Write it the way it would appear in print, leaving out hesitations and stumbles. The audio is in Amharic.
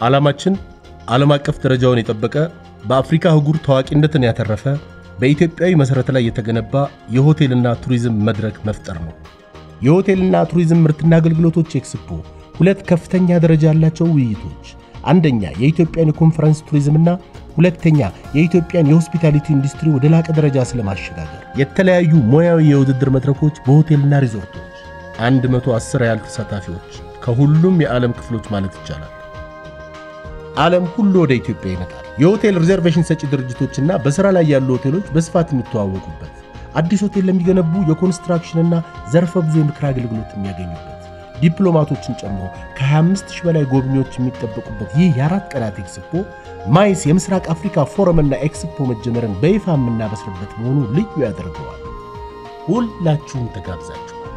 ዓላማችን ዓለም አቀፍ ደረጃውን የጠበቀ በአፍሪካ አህጉር ታዋቂነትን ያተረፈ በኢትዮጵያዊ መሰረት ላይ የተገነባ የሆቴልና ቱሪዝም መድረክ መፍጠር ነው። የሆቴልና ቱሪዝም ምርትና አገልግሎቶች ኤክስፖ ሁለት ከፍተኛ ደረጃ ያላቸው ውይይቶች፣ አንደኛ የኢትዮጵያን የኮንፈረንስ ቱሪዝምና ሁለተኛ የኢትዮጵያን የሆስፒታሊቲ ኢንዱስትሪ ወደ ላቀ ደረጃ ስለማሸጋገር የተለያዩ ሙያዊ የውድድር መድረኮች በሆቴልና ሪዞርቶች 110 ያህል ተሳታፊዎች ከሁሉም የዓለም ክፍሎች ማለት ይቻላል። ዓለም ሁሉ ወደ ኢትዮጵያ ይመጣል። የሆቴል ሪዘርቬሽን ሰጪ ድርጅቶችና በስራ ላይ ያሉ ሆቴሎች በስፋት የሚተዋወቁበት፣ አዲስ ሆቴል ለሚገነቡ የኮንስትራክሽንና ዘርፈ ብዙ የምክር አገልግሎት የሚያገኙበት፣ ዲፕሎማቶችን ጨምሮ ከ25000 በላይ ጎብኚዎች የሚጠበቁበት ይህ የ4 ቀናት ኤክስፖ ማይስ የምስራቅ አፍሪካ ፎረምና ኤክስፖ መጀመርን በይፋ የምናበስርበት መሆኑ ልዩ ያደርገዋል። ሁላችሁም ተጋብዛችኋል።